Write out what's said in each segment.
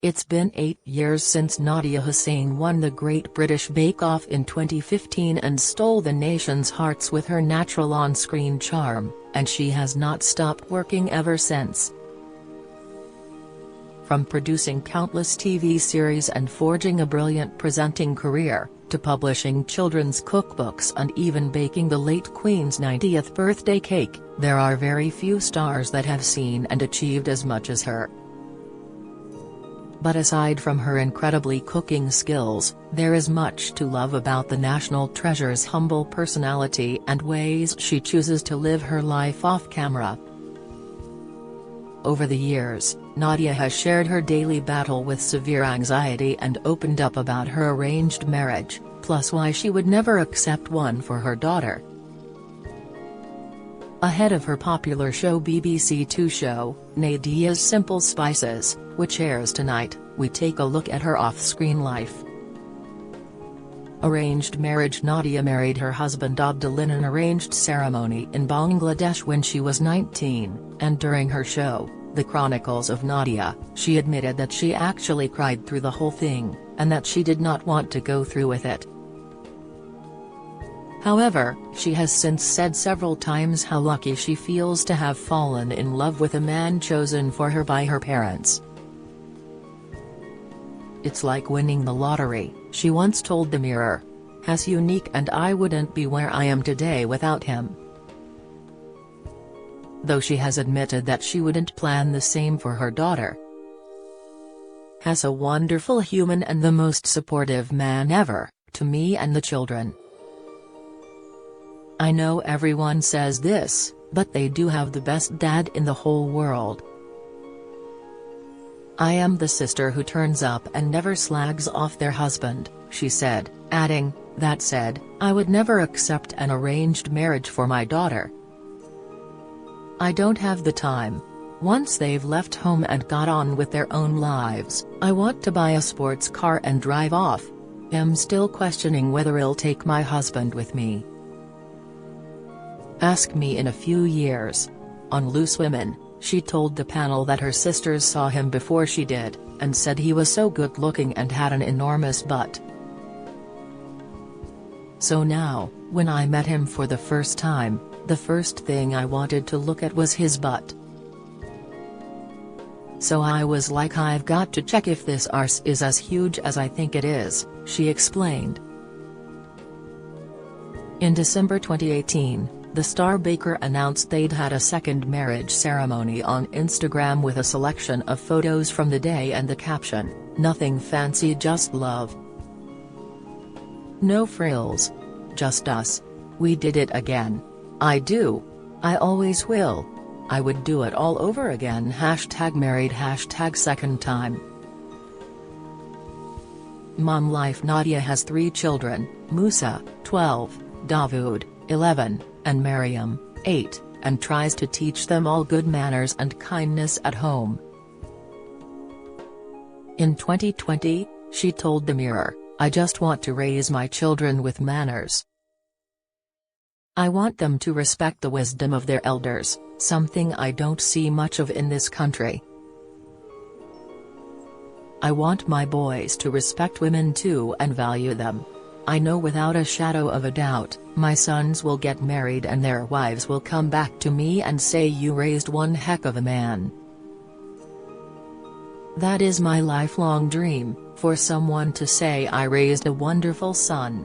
It's been 8 years since Nadiya Hussain won the Great British Bake Off in 2015 and stole the nation's hearts with her natural on-screen charm, and she has not stopped working ever since. From producing countless TV series and forging a brilliant presenting career, to publishing children's cookbooks and even baking the late Queen's 90th birthday cake, there are very few stars that have seen and achieved as much as her. But aside from her incredibly cooking skills, there is much to love about the national treasure's humble personality and ways she chooses to live her life off camera. Over the years, Nadiya has shared her daily battle with severe anxiety and opened up about her arranged marriage, plus why she would never accept one for her daughter. Ahead of her popular show BBC Two show, Nadiya's Simple Spices, which airs tonight, we take a look at her off-screen life. Arranged marriage. Nadiya married her husband Abdul in an arranged ceremony in Bangladesh when she was 19, and during her show, The Chronicles of Nadiya, she admitted that she actually cried through the whole thing, and that she did not want to go through with it. However, she has since said several times how lucky she feels to have fallen in love with a man chosen for her by her parents. "It's like winning the lottery," she once told the Mirror. "He's unique and I wouldn't be where I am today without him." Though she has admitted that she wouldn't plan the same for her daughter. "He's a wonderful human and the most supportive man ever, to me and the children. I know everyone says this, but they do have the best dad in the whole world. I am the sister who turns up and never slags off their husband," she said, adding, "That said, I would never accept an arranged marriage for my daughter. I don't have the time. Once they've left home and got on with their own lives, I want to buy a sports car and drive off. I'm still questioning whether I'll take my husband with me. Ask me in a few years." On Loose Women, she told the panel that her sisters saw him before she did, and said he was so good-looking and had an enormous butt. "So now, when I met him for the first time, the first thing I wanted to look at was his butt. So I was like, I've got to check if this arse is as huge as I think it is," she explained. In December 2018, the star baker announced they'd had a second marriage ceremony on Instagram with a selection of photos from the day and the caption, "Nothing fancy, just love. No frills. Just us. We did it again. I do. I always will. I would do it all over again. #married #second time." Mom life. Nadiya has 3 children, Musa, 12, Dawood, 11, and Mariam, 8, and tries to teach them all good manners and kindness at home. In 2020, she told the Mirror, "I just want to raise my children with manners. I want them to respect the wisdom of their elders, something I don't see much of in this country. I want my boys to respect women too and value them. I know without a shadow of a doubt, my sons will get married and their wives will come back to me and say, 'You raised one heck of a man.' That is my lifelong dream, for someone to say I raised a wonderful son.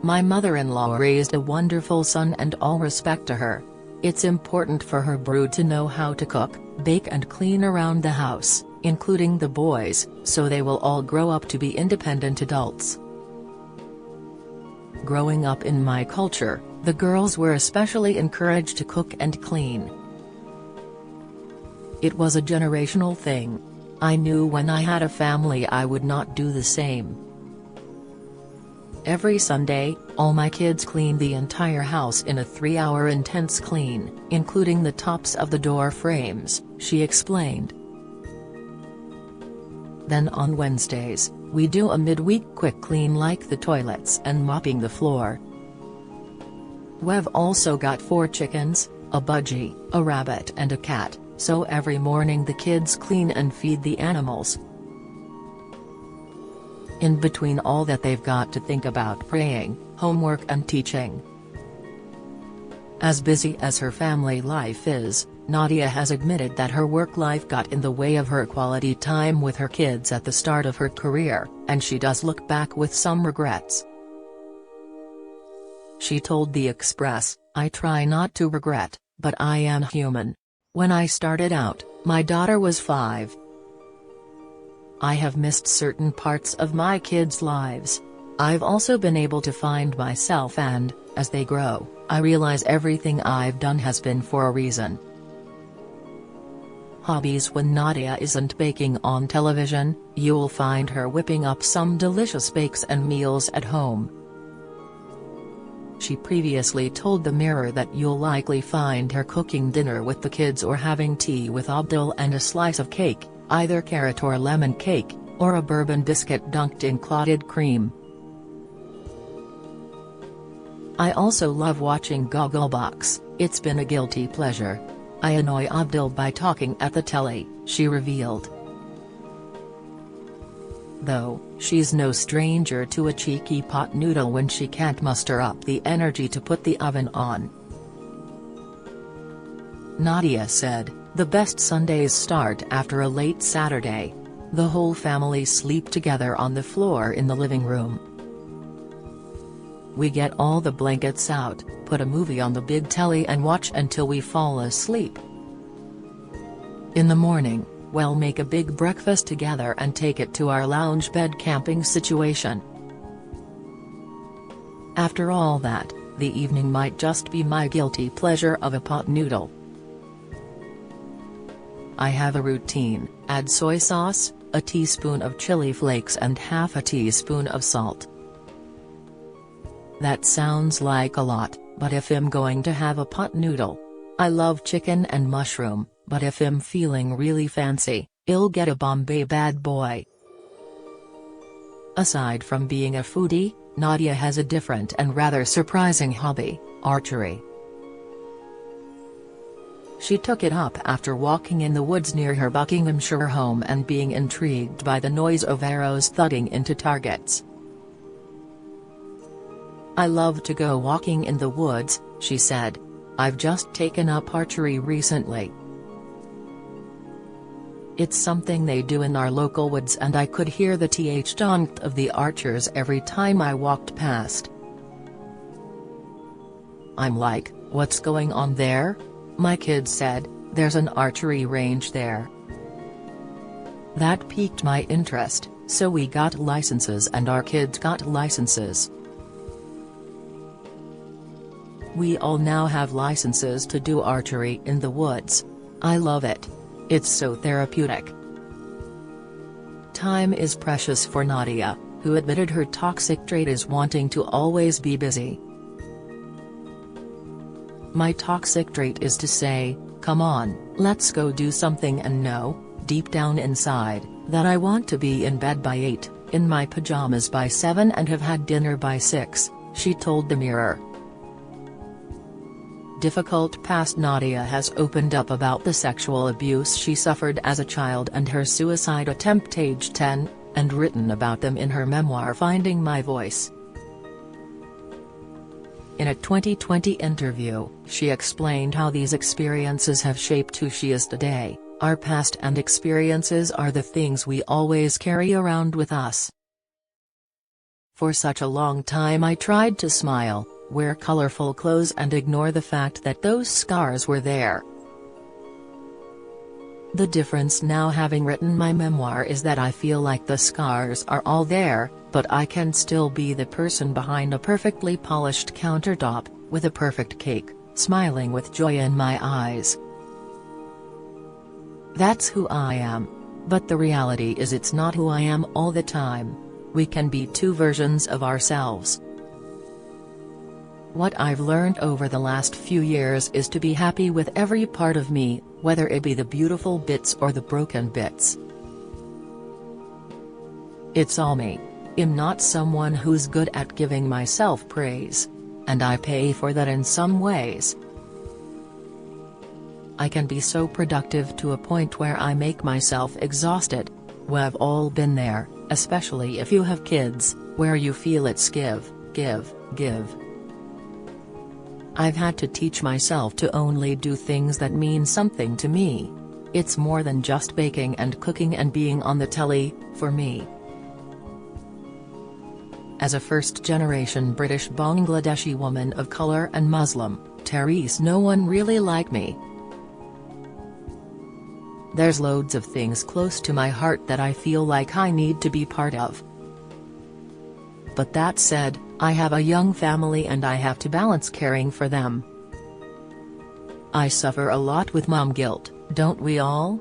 My mother-in-law raised a wonderful son, and all respect to her. It's important for her brood to know how to cook, bake and clean around the house, including the boys, so they will all grow up to be independent adults. Growing up in my culture, the girls were especially encouraged to cook and clean. It was a generational thing. I knew when I had a family I would not do the same. Every Sunday, all my kids cleaned the entire house in a 3-hour intense clean, including the tops of the door frames," she explained. Then on Wednesdays, we do a midweek quick clean like the toilets and mopping the floor. We've also got 4 chickens, a budgie, a rabbit and a cat, so every morning the kids clean and feed the animals. In between all that they've got to think about praying, homework and teaching. As busy as her family life is, Nadiya has admitted that her work life got in the way of her quality time with her kids at the start of her career, and she does look back with some regrets. She told The Express, "I try not to regret, but I am human. When I started out, my daughter was 5. I have missed certain parts of my kids' lives. I've also been able to find myself and, as they grow, I realize everything I've done has been for a reason." Hobbies: when Nadiya isn't baking on television, you'll find her whipping up some delicious bakes and meals at home. She previously told the Mirror that you'll likely find her cooking dinner with the kids or having tea with Abdul and a slice of cake, either carrot or lemon cake, or a bourbon biscuit dunked in clotted cream. "I also love watching Gogglebox, it's been a guilty pleasure. I annoy Abdul by talking at the telly," she revealed. Though, she's no stranger to a cheeky pot noodle when she can't muster up the energy to put the oven on. Nadiya said, "The best Sundays start after a late Saturday. The whole family sleep together on the floor in the living room. We get all the blankets out, put a movie on the big telly and watch until we fall asleep. In the morning, we'll make a big breakfast together and take it to our lounge bed camping situation. After all that, the evening might just be my guilty pleasure of a pot noodle. I have a routine: add soy sauce, a teaspoon of chili flakes and half a teaspoon of salt. That sounds like a lot, but if I'm going to have a pot noodle, I love chicken and mushroom, but if I'm feeling really fancy, I'll get a Bombay bad boy." Aside from being a foodie, Nadiya has a different and rather surprising hobby: archery. She took it up after walking in the woods near her Buckinghamshire home and being intrigued by the noise of arrows thudding into targets. "I love to go walking in the woods," she said. "I've just taken up archery recently. It's something they do in our local woods and I could hear the th-donk of the archers every time I walked past. I'm like, what's going on there? My kids said, there's an archery range there. That piqued my interest, so we got licenses and our kids got licenses. We all now have licenses to do archery in the woods. I love it. It's so therapeutic." Time is precious for Nadiya, who admitted her toxic trait is wanting to always be busy. "My toxic trait is to say, come on, let's go do something, and know, deep down inside, that I want to be in bed by 8, in my pajamas by 7 and have had dinner by 6, she told the Mirror. Difficult past: Nadiya has opened up about the sexual abuse she suffered as a child and her suicide attempt age 10, and written about them in her memoir Finding My Voice. In a 2020 interview, she explained how these experiences have shaped who she is today. "Our past and experiences are the things we always carry around with us. For such a long time I tried to smile, wear colorful clothes and ignore the fact that those scars were there. The difference now, having written my memoir, is that I feel like the scars are all there, but I can still be the person behind a perfectly polished countertop, with a perfect cake, smiling with joy in my eyes. That's who I am. But the reality is it's not who I am all the time. We can be two versions of ourselves. What I've learned over the last few years is to be happy with every part of me, whether it be the beautiful bits or the broken bits. It's all me. I'm not someone who's good at giving myself praise. And I pay for that in some ways. I can be so productive to a point where I make myself exhausted. We've all been there, especially if you have kids, where you feel it's give, give, give. I've had to teach myself to only do things that mean something to me. It's more than just baking and cooking and being on the telly, for me. As a first-generation British Bangladeshi woman of colour and Muslim, Therese, no one really like me. There's loads of things close to my heart that I feel like I need to be part of. But that said, I have a young family and I have to balance caring for them. I suffer a lot with mom guilt, don't we all?